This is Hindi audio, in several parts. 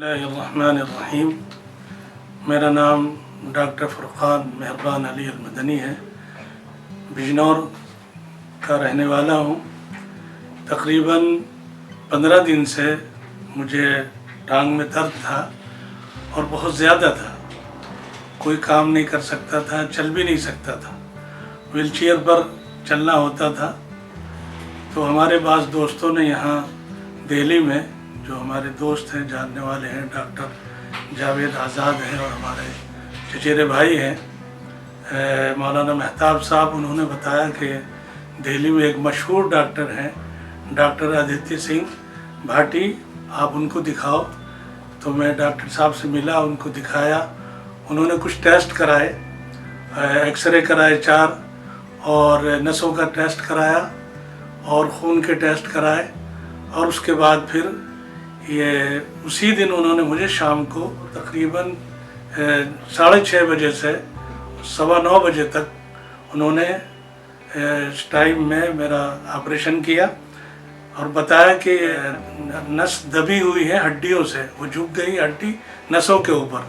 बिस्मिल्लाहिर्रहमानिर्रहीम। मेरा नाम डॉक्टर फुरकान मेहरबान अली अल-मदनी है। बिजनौर का रहने वाला हूँ। तकरीबन 15 दिन से मुझे टांग में दर्द था और बहुत ज़्यादा था। कोई काम नहीं कर सकता था, चल भी नहीं सकता था, व्हीलचेयर पर चलना होता था। तो हमारे पास दोस्तों ने यहाँ दिल्ली में, जो हमारे दोस्त हैं, जानने वाले हैं, डॉक्टर जावेद आज़ाद हैं और हमारे चचेरे भाई हैं मौलाना मेहताब साहब, उन्होंने बताया कि दिल्ली में एक मशहूर डॉक्टर हैं डॉक्टर आदित्य सिंह भाटी, आप उनको दिखाओ। तो मैं डॉक्टर साहब से मिला, उनको दिखाया। उन्होंने कुछ टेस्ट कराए, एक्सरे कराए 4 और नसों का टेस्ट कराया और खून के टेस्ट कराए। और उसके बाद फिर ये उसी दिन उन्होंने मुझे शाम को तकरीबन 6:30 बजे से 9:15 बजे तक उन्होंने इस टाइम में मेरा ऑपरेशन किया और बताया कि नस दबी हुई है हड्डियों से, वो झुक गई हड्डी नसों के ऊपर।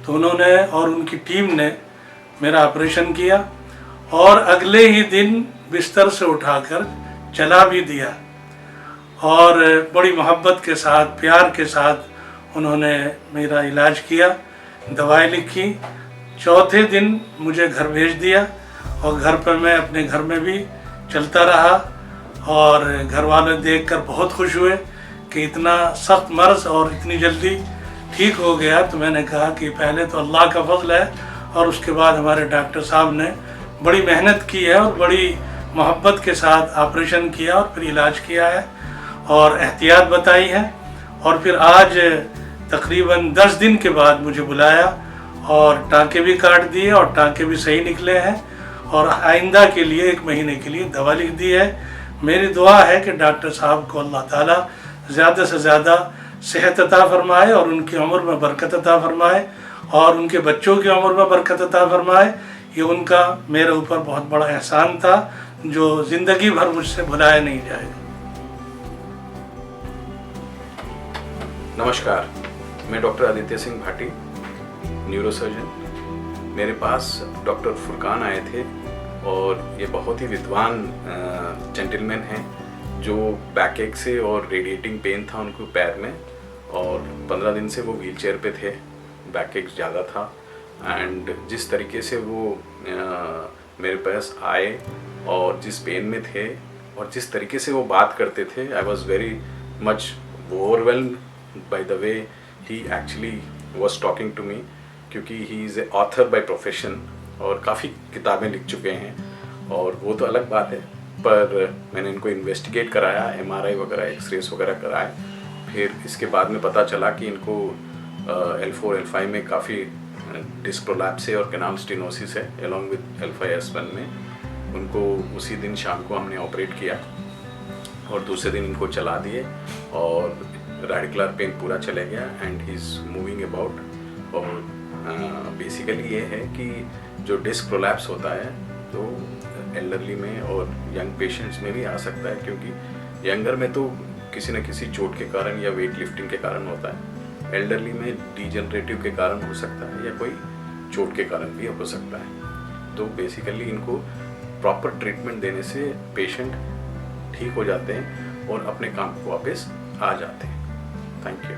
तो उन्होंने और उनकी टीम ने मेरा ऑपरेशन किया और अगले ही दिन बिस्तर से उठाकर चला भी दिया और बड़ी मोहब्बत के साथ, प्यार के साथ उन्होंने मेरा इलाज किया, दवाई लिखी। चौथे दिन मुझे घर भेज दिया और घर पर मैं अपने घर में भी चलता रहा और घर वाले देखकर बहुत खुश हुए कि इतना सख्त मर्ज़ और इतनी जल्दी ठीक हो गया। तो मैंने कहा कि पहले तो अल्लाह का फजल है और उसके बाद हमारे डॉक्टर साहब ने बड़ी मेहनत की है और बड़ी मोहब्बत के साथ ऑपरेशन किया और फिर इलाज किया है और एहतियात बताई है। और फिर आज तकरीबन 10 दिन के बाद मुझे बुलाया और टाँके भी काट दिए और टाँके भी सही निकले हैं और आइंदा के लिए 1 महीने के लिए दवा लिख दी है। मेरी दुआ है कि डॉक्टर साहब को अल्लाह ताला ज़्यादा से ज़्यादा सेहत अता फरमाए और उनकी उम्र में बरकत अता फरमाए और उनके बच्चों की उम्र में बरकत अता फरमाए। ये उनका मेरे ऊपर बहुत बड़ा एहसान था जो ज़िंदगी भर मुझसे भुलाया नहीं जाएगा। नमस्कार, मैं डॉक्टर आदित्य सिंह भाटी, न्यूरोसर्जन। मेरे पास डॉक्टर फुरकान आए थे और ये बहुत ही विद्वान जेंटलमैन हैं जो बैकएक से और रेडिएटिंग पेन था उनको पैर में और 15 दिन से वो व्हीलचेयर पे थे, बैकएक ज़्यादा था। एंड जिस तरीके से वो मेरे पास आए और जिस पेन में थे और जिस तरीके से वो बात करते थे, I was very much overwhelmed by the way he actually was talking to me, क्योंकि he is a author by profession और काफ़ी किताबें लिख चुके हैं और वो तो अलग बात है। पर मैंने इनको इन्वेस्टिगेट कराया, MRI वगैरह, एक्सरेस वगैरह कराए। फिर इसके बाद में पता चला कि इनको L4 L5 में काफ़ी डिस्क प्रोलैप्स है और कैनाल स्टेनोसिस है अलॉन्ग विद L5S1 में। उनको उसी दिन शाम को हमने ऑपरेट किया और दूसरे दिन इनको चला दिए और रेडिकुलर पेन पूरा चले गया and he is moving about. और बेसिकली ये है कि जो डिस्क प्रोलैप्स होता है तो एल्डरली में और यंग पेशेंट्स में भी आ सकता है, क्योंकि यंगर में तो किसी न किसी चोट के कारण या वेट लिफ्टिंग के कारण होता है, एल्डरली में डीजनरेटिव के कारण हो सकता है या कोई चोट के कारण भी हो सकता है। तो बेसिकली इनको प्रॉपर ट्रीटमेंट देने से पेशेंट ठीक हो जाते हैं और अपने काम को वापस आ जाते हैं। Thank you.